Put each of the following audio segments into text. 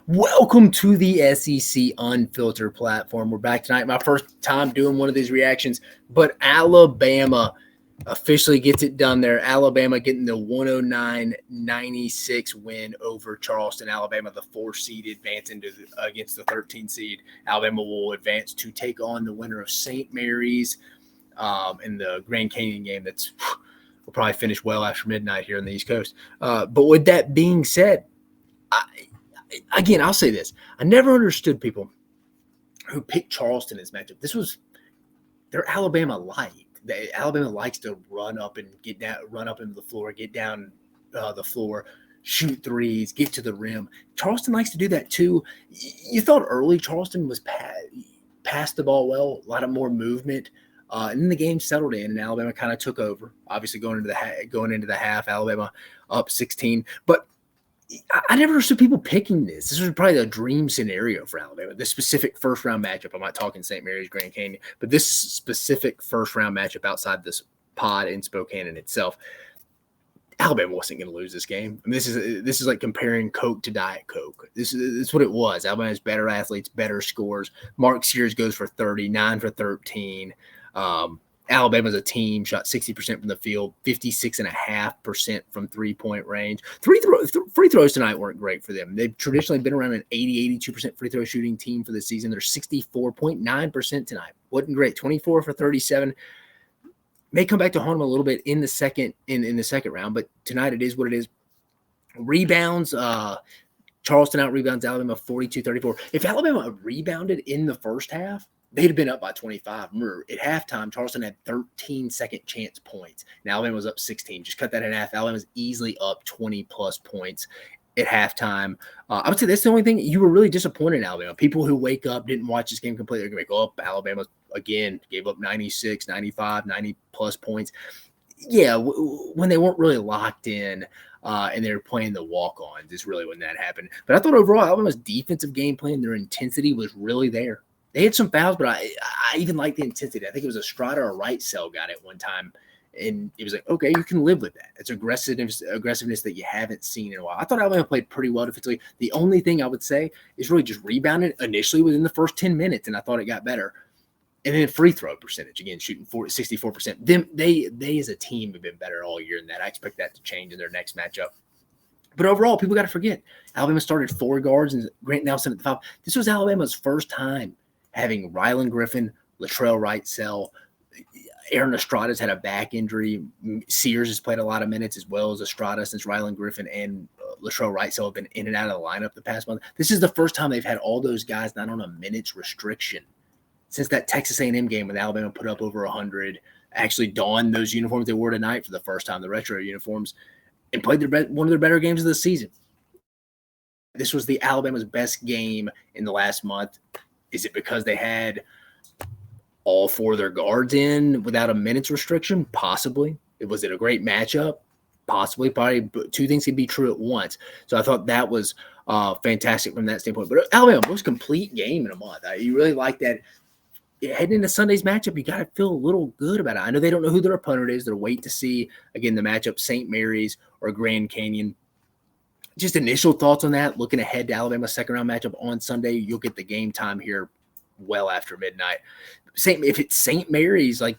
Welcome to the SEC Unfiltered platform. We're back tonight. My first time doing one of these reactions, but Alabama officially gets it done there. Alabama getting the 109-96 win over Charleston. Alabama, the 4 seed, advancing against the 13 seed. Alabama will advance to take on the winner of St. Mary's in the Grand Canyon game. Will probably finish well after midnight here on the East Coast. But with that being said, I'll say this. I never understood people who picked Charleston as matchup. They're Alabama light. Alabama likes to run up into the floor, get down the floor, shoot threes, get to the rim. Charleston likes to do that too. You thought early Charleston was passed the ball well, a lot of more movement. And then the game settled in, and Alabama kind of took over. Obviously, going into the half, Alabama up 16. But I never understood people picking this. This was probably the dream scenario for Alabama, this specific first-round matchup. I'm not talking St. Mary's, Grand Canyon, but this specific first-round matchup outside this pod in Spokane in itself, Alabama wasn't going to lose this game. I mean, this is like comparing Coke to Diet Coke. This is what it was. Alabama has better athletes, better scores. Mark Sears goes for 30, 9 for 13. Alabama's a team, shot 60% from the field, 56.5% from three-point range. Free throws tonight weren't great for them. They've traditionally been around an 82% free throw shooting team for the season. They're 64.9% tonight. Wasn't great. 24 for 37. May come back to haunt them a little bit in the second round, but tonight it is what it is. Rebounds, Charleston out-rebounds Alabama 42-34. If Alabama rebounded in the first half, they'd have been up by 25. Remember, at halftime, Charleston had 13 second chance points. And Alabama was up 16. Just cut that in half. Alabama's easily up 20-plus points at halftime. I would say that's the only thing you were really disappointed in Alabama. People who wake up, didn't watch this game completely, are going to go, Alabama, again, gave up 96, 95, 90-plus points. Yeah, when they weren't really locked in and they were playing the walk-ons is really when that happened. But I thought overall, Alabama's defensive game plan, their intensity was really there. They had some fouls, but I even like the intensity. I think it was a Strada or right cell got it one time, and it was like, okay, you can live with that. It's aggressiveness that you haven't seen in a while. I thought Alabama played pretty well defensively. The only thing I would say is really just rebounded initially within the first 10 minutes, and I thought it got better. And then free throw percentage, again, shooting 64%. They as a team have been better all year than that. I expect that to change in their next matchup. But overall, people got to forget, Alabama started 4 guards and Grant Nelson at the 5. This was Alabama's first time having Rylan Griffin, Latrell Wright-Sell. Aaron Estrada's had a back injury. Sears has played a lot of minutes as well as Estrada since Rylan Griffin and Latrell Wright-Sell have been in and out of the lineup the past month. This is the first time they've had all those guys not on a minutes restriction since that Texas A&M game when Alabama put up over 100, actually donned those uniforms they wore tonight for the first time, the retro uniforms, and played one of their better games of the season. This was the Alabama's best game in the last month. Is it because they had all 4 of their guards in without a minutes restriction? Possibly. Was it a great matchup? Possibly. Probably 2 things can be true at once. So I thought that was fantastic from that standpoint. But Alabama, most complete game in a month. You really like that. Heading into Sunday's matchup, you got to feel a little good about it. I know they don't know who their opponent is. They're waiting to see, again, the matchup, St. Mary's or Grand Canyon. Just initial thoughts on that, looking ahead to Alabama's second-round matchup on Sunday. You'll get the game time here well after midnight. If it's St. Mary's, like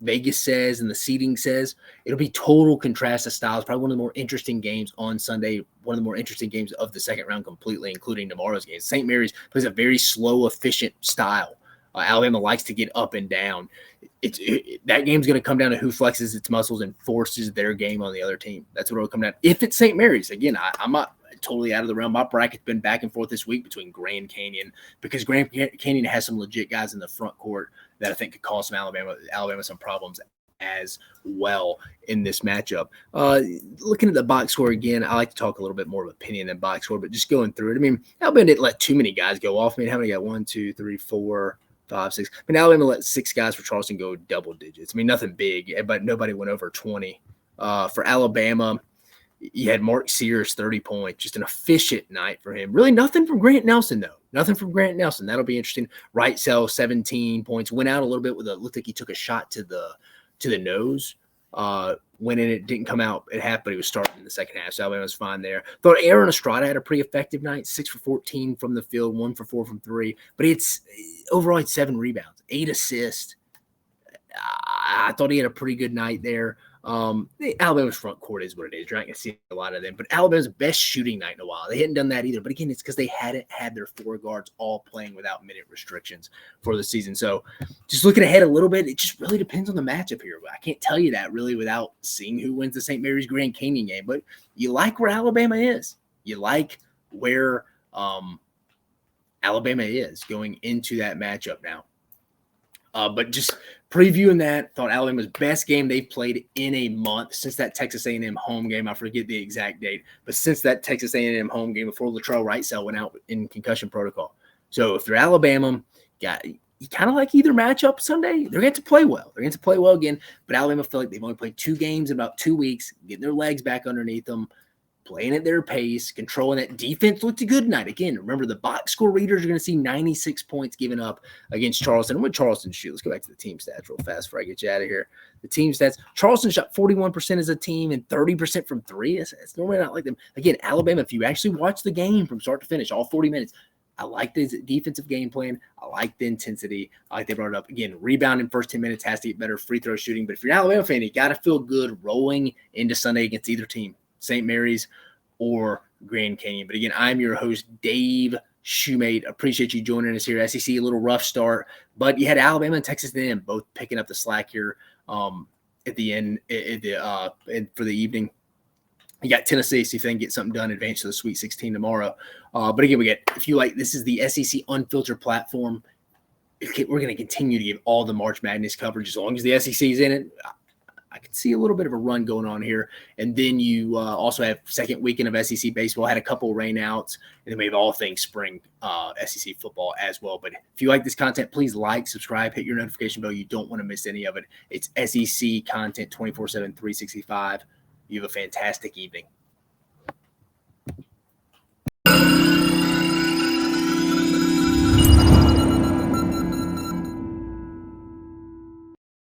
Vegas says and the seeding says, it'll be total contrast of styles. Probably one of the more interesting games on Sunday, one of the more interesting games of the second round completely, including tomorrow's game. St. Mary's plays a very slow, efficient style. Alabama likes to get up and down. That game's going to come down to who flexes its muscles and forces their game on the other team. That's what it'll come down. If it's St. Mary's, again, I'm not totally out of the realm. My bracket's been back and forth this week between Grand Canyon because Grand Canyon has some legit guys in the front court that I think could cause some Alabama some problems as well in this matchup. Looking at the box score again, I like to talk a little bit more of opinion than box score, but just going through it. I mean, Alabama didn't let too many guys go off. I mean, how many got 1, 2, 3, 4, 5, 6. I mean, Alabama let 6 guys for Charleston go double digits. I mean, nothing big, but nobody went over 20. For Alabama, you had Mark Sears, 30 points, just an efficient night for him. Really nothing from Grant Nelson, though. Nothing from Grant Nelson. That'll be interesting. Wright-Sell, 17 points. Went out a little bit with looked like he took a shot to the nose. winning. It didn't come out at half, but he was starting in the second half. So Alabama was fine there. Thought Aaron Estrada had a pretty effective night, 6 for 14 from the field, 1 for 4 from 3. But overall, he had 7 rebounds, 8 assists. I thought he had a pretty good night there. Alabama's front court is what it is. You're not going to see a lot of them. But Alabama's best shooting night in a while. They hadn't done that either. But again, it's because they hadn't had their 4 guards all playing without minute restrictions for the season. So just looking ahead a little bit, it just really depends on the matchup here. I can't tell you that really without seeing who wins the St. Mary's Grand Canyon game. But you like where Alabama is. You like where Alabama is going into that matchup now. But just previewing that, thought Alabama's best game they've played in a month since that Texas A&M home game. I forget the exact date, but since that Texas A&M home game before Latrell Wrightsell went out in concussion protocol. So if you're Alabama, you kind of like either matchup Sunday. They're going to play well. They're going to play well again. But Alabama feel like they've only played 2 games in about 2 weeks, getting their legs back underneath them, playing at their pace, controlling that. Defense looked good tonight. Again, remember the box score readers are going to see 96 points given up against Charleston. And what Charleston shoot? Let's go back to the team stats real fast before I get you out of here. The team stats, Charleston shot 41% as a team and 30% from 3. It's normally not like them. Again, Alabama, if you actually watch the game from start to finish, all 40 minutes, I like the defensive game plan. I like the intensity. I like they brought it up. Again, rebounding first 10 minutes has to get better, free throw shooting. But if you're an Alabama fan, you got to feel good rolling into Sunday against either team, St. Mary's or Grand Canyon. But again, I'm your host, Dave Shumate. Appreciate you joining us here. SEC, a little rough start, but you had Alabama and Texas A&M both picking up the slack here at the end for the evening. You got Tennessee, see if they can get something done, advance to the Sweet 16 tomorrow. But again, if you like, this is the SEC Unfiltered platform. We're going to continue to give all the March Madness coverage as long as the SEC is in it. I can see a little bit of a run going on here. And then you also have second weekend of SEC baseball, had a couple of rainouts, and then we have all things spring SEC football as well. But if you like this content, please like, subscribe, hit your notification bell. You don't want to miss any of it. It's SEC content 24/7, 365. You have a fantastic evening.